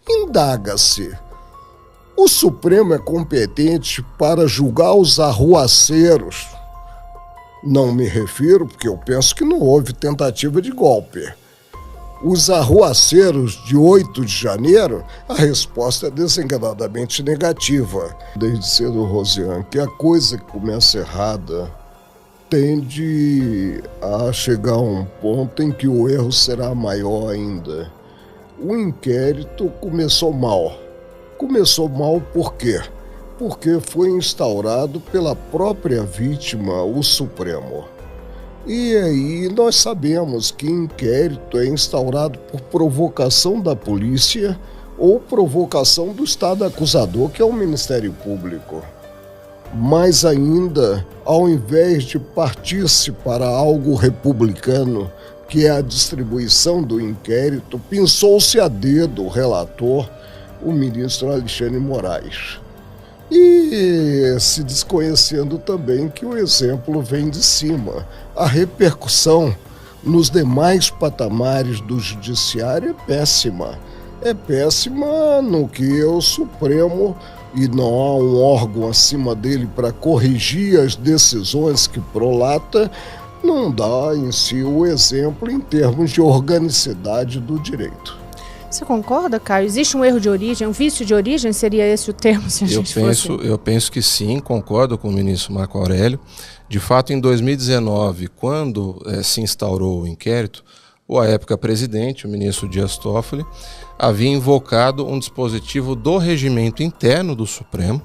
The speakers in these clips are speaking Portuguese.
Indaga-se: o Supremo é competente para julgar os arruaceiros? Não me refiro, porque eu penso que não houve tentativa de golpe. Os arruaceiros de 8 de janeiro, a resposta é desenganadamente negativa. Desde cedo, Rosiane, que a coisa que começa errada tende a chegar a um ponto em que o erro será maior ainda. O inquérito começou mal. Começou mal por quê? Porque foi instaurado pela própria vítima, o Supremo. E aí nós sabemos que inquérito é instaurado por provocação da polícia ou provocação do Estado acusador, que é o Ministério Público. Mas ainda, ao invés de partir-se para algo republicano, que é a distribuição do inquérito, pensou-se a dedo o relator, o ministro Alexandre Moraes. E se desconhecendo também que o exemplo vem de cima. A repercussão nos demais patamares do judiciário é péssima. É péssima no que o Supremo, e não há um órgão acima dele para corrigir as decisões que prolata, não dá em si o exemplo em termos de organicidade do direito. Você concorda, Caio? Existe um erro de origem, um vício de origem? Seria esse o termo? Se a gente Eu penso que sim, concordo com o ministro Marco Aurélio. De fato, em 2019, quando se instaurou o inquérito, o à época presidente, o ministro Dias Toffoli, havia invocado um dispositivo do regimento interno do Supremo,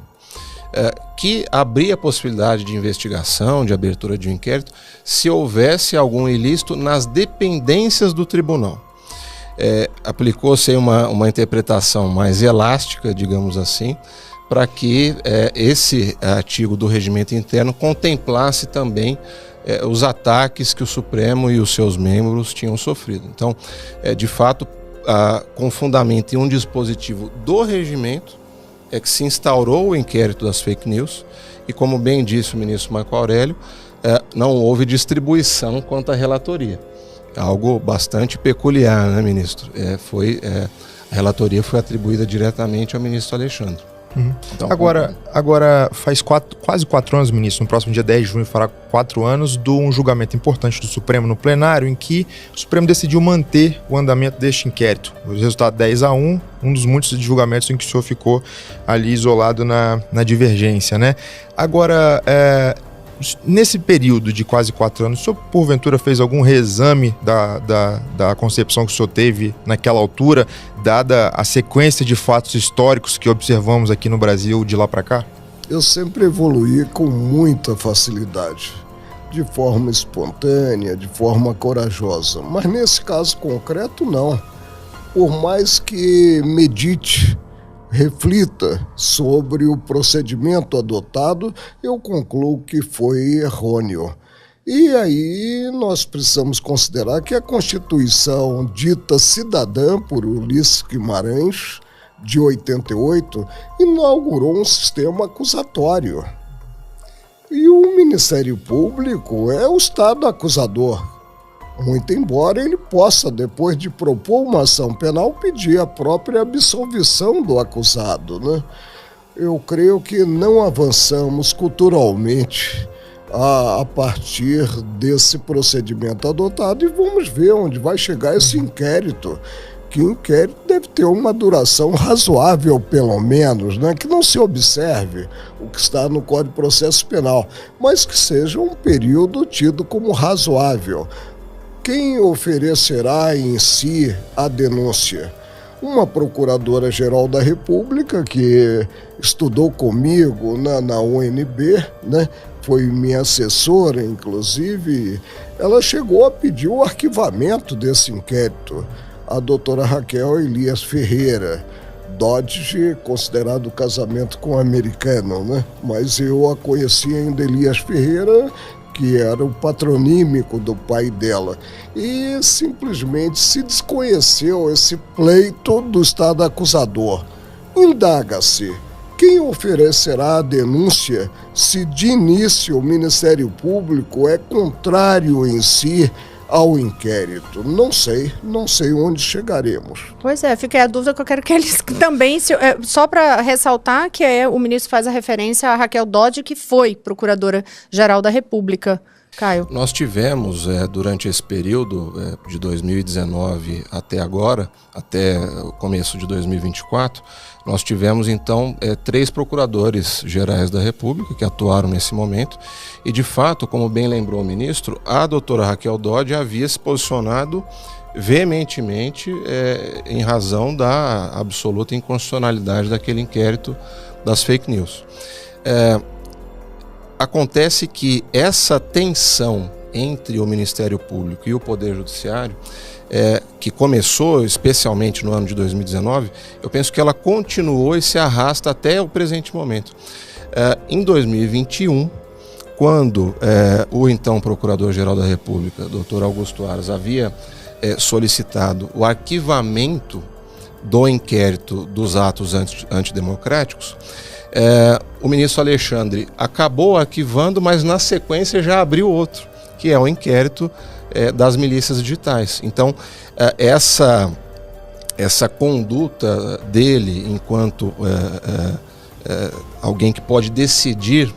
que abria a possibilidade de investigação, de abertura de um inquérito, se houvesse algum ilícito nas dependências do tribunal. Aplicou-se uma interpretação mais elástica, digamos assim, para que esse artigo do regimento interno contemplasse também os ataques que o Supremo e os seus membros tinham sofrido. Então, de fato, com fundamento em um dispositivo do regimento, é que se instaurou o inquérito das fake news e, como bem disse o ministro Marco Aurélio, não houve distribuição quanto à relatoria. Algo bastante peculiar, né, ministro? A relatoria foi atribuída diretamente ao ministro Alexandre. Uhum. Então, agora faz quase 4 anos, ministro, no próximo dia 10 de junho fará 4 anos, de um julgamento importante do Supremo no plenário, em que o Supremo decidiu manter o andamento deste inquérito. O resultado 10-1, um dos muitos julgamentos em que o senhor ficou ali isolado na divergência, né? Agora, nesse período de quase 4 anos, o senhor porventura fez algum reexame da concepção que o senhor teve naquela altura, dada a sequência de fatos históricos que observamos aqui no Brasil de lá para cá? Eu sempre evoluí com muita facilidade, de forma espontânea, de forma corajosa, mas nesse caso concreto não. Por mais que medite, reflita sobre o procedimento adotado, eu concluo que foi errôneo. E aí nós precisamos considerar que a Constituição dita cidadã por Ulisses Guimarães, de 88, inaugurou um sistema acusatório. E o Ministério Público é o Estado acusador. Muito embora ele possa, depois de propor uma ação penal, pedir a própria absolvição do acusado, né? Eu creio que não avançamos culturalmente a partir desse procedimento adotado e vamos ver onde vai chegar esse inquérito. Que o inquérito deve ter uma duração razoável, pelo menos, né? Que não se observe o que está no Código de Processo Penal, mas que seja um período tido como razoável. Quem oferecerá em si a denúncia? Uma procuradora-geral da República que estudou comigo na UNB, né? Foi minha assessora, inclusive, ela chegou a pedir o arquivamento desse inquérito. A doutora Raquel Elias Ferreira, Dodge, considerado casamento com um americano, né? Mas eu a conheci ainda, Elias Ferreira, que era o patronímico do pai dela. E simplesmente se desconheceu esse pleito do Estado acusador. Indaga-se: quem oferecerá a denúncia se de início o Ministério Público é contrário em si ao inquérito. Não sei onde chegaremos. Pois é, fica aí a dúvida que eu quero que eles também, só para ressaltar que o ministro faz a referência a Raquel Dodge, que foi Procuradora-Geral da República. Caio. Nós tivemos, durante esse período de 2019 até agora, até o começo de 2024, nós tivemos então 3 procuradores gerais da República que atuaram nesse momento e, de fato, como bem lembrou o ministro, a doutora Raquel Dodge havia se posicionado veementemente em razão da absoluta inconstitucionalidade daquele inquérito das fake news. Acontece que essa tensão entre o Ministério Público e o Poder Judiciário, que começou especialmente no ano de 2019, eu penso que ela continuou e se arrasta até o presente momento. Em 2021, quando o então Procurador-Geral da República, Dr. Augusto Aras, havia solicitado o arquivamento do inquérito dos atos antidemocráticos, o ministro Alexandre acabou arquivando, mas na sequência já abriu outro, que é o inquérito das milícias digitais. Então, essa conduta dele enquanto alguém que pode decidir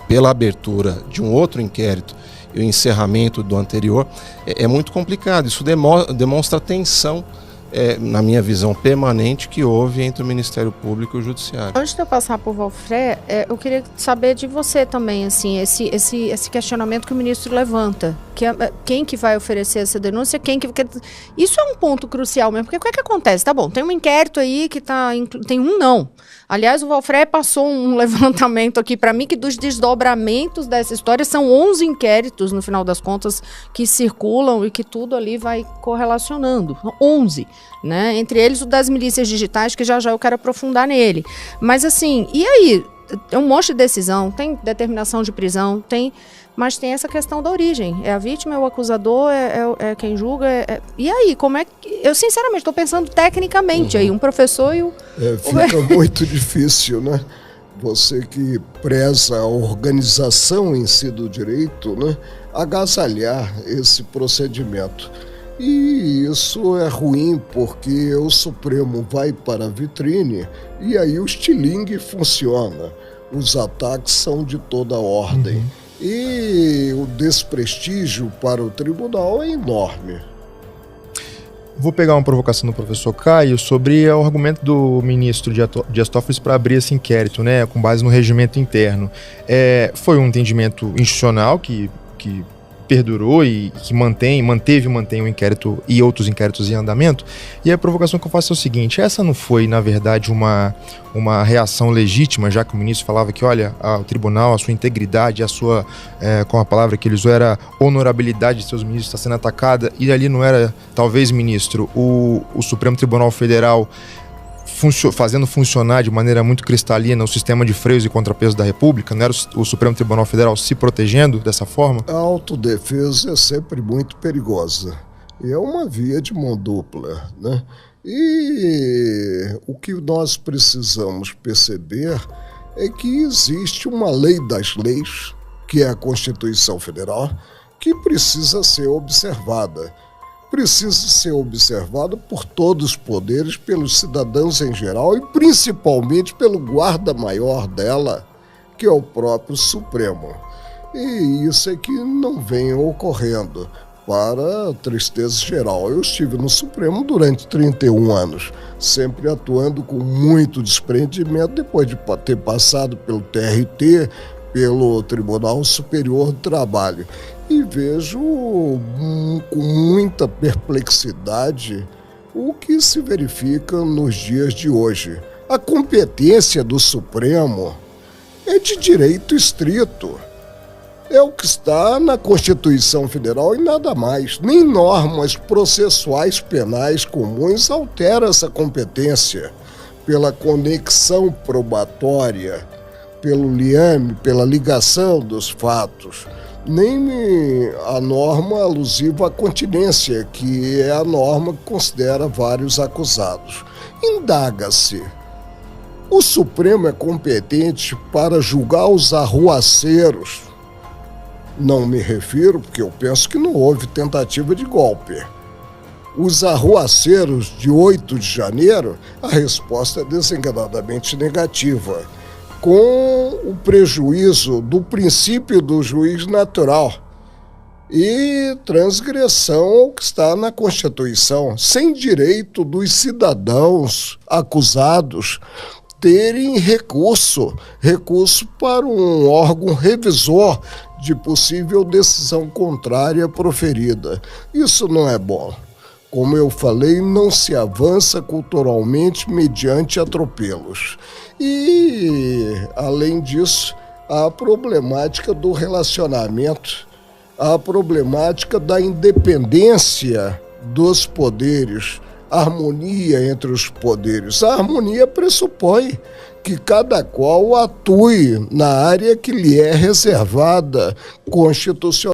pela abertura de um outro inquérito e o encerramento do anterior é muito complicado. Isso demonstra a tensão, na minha visão permanente, que houve entre o Ministério Público e o Judiciário. Antes de eu passar por Valfré, eu queria saber de você também, assim, esse questionamento que o ministro levanta, que quem que vai oferecer essa denúncia, isso é um ponto crucial mesmo, porque o que acontece? Tá bom, tem um inquérito aí que tem um não. Aliás, o Valfré passou um levantamento aqui para mim que dos desdobramentos dessa história são 11 inquéritos, no final das contas, que circulam e que tudo ali vai correlacionando. 11, né? Entre eles o das milícias digitais, que já eu quero aprofundar nele. Mas assim, e aí? Tem um monte de decisão, tem determinação de prisão, mas tem essa questão da origem. É a vítima, é o acusador, é quem julga. E aí, como é que... Eu, sinceramente, estou pensando tecnicamente aí, um professor e o... Fica muito difícil, né? Você que preza a organização em si do direito, né? Agasalhar esse procedimento. E isso é ruim porque o Supremo vai para a vitrine e aí o estilingue funciona. Os ataques são de toda ordem. E o desprestígio para o tribunal é enorme. Vou pegar uma provocação do professor Caio sobre o argumento do ministro Dias Toffoli para abrir esse inquérito, né, com base no regimento interno. Foi um entendimento institucional que perdurou e que mantém o inquérito e outros inquéritos em andamento. E a provocação que eu faço é o seguinte: essa não foi, na verdade, uma reação legítima, já que o ministro falava que, olha, o tribunal, a sua integridade, a sua, com a palavra que ele usou, era honorabilidade de seus ministros está sendo atacada, e ali não era, talvez, ministro, o Supremo Tribunal Federal fazendo funcionar de maneira muito cristalina o sistema de freios e contrapesos da República? Não era o Supremo Tribunal Federal se protegendo dessa forma? A autodefesa é sempre muito perigosa. E é uma via de mão dupla, né? E o que nós precisamos perceber é que existe uma lei das leis, que é a Constituição Federal, que precisa ser observada. Precisa ser observado por todos os poderes, pelos cidadãos em geral e principalmente pelo guarda-maior dela, que é o próprio Supremo. E isso é que não vem ocorrendo, para a tristeza geral. Eu estive no Supremo durante 31 anos, sempre atuando com muito desprendimento, depois de ter passado pelo TRT, pelo Tribunal Superior do Trabalho. E vejo com muita perplexidade o que se verifica nos dias de hoje. A competência do Supremo é de direito estrito. É o que está na Constituição Federal e nada mais. Nem normas processuais penais comuns alteram essa competência pela conexão probatória, pelo liame, pela ligação dos fatos. Nem a norma alusiva à continência, que é a norma que considera vários acusados. Indaga-se: o Supremo é competente para julgar os arruaceiros Não me refiro, porque eu penso que não houve tentativa de golpe. Os arruaceiros de 8 de janeiro, a resposta é desenganadamente negativa, com o prejuízo do princípio do juiz natural e transgressão ao que está na Constituição, sem direito dos cidadãos acusados terem recurso para um órgão revisor de possível decisão contrária proferida. Isso não é bom. Como eu falei, não se avança culturalmente mediante atropelos. E, além disso, a problemática do relacionamento, a problemática da independência dos poderes, a harmonia entre os poderes. A harmonia pressupõe que cada qual atue na área que lhe é reservada constitucionalmente.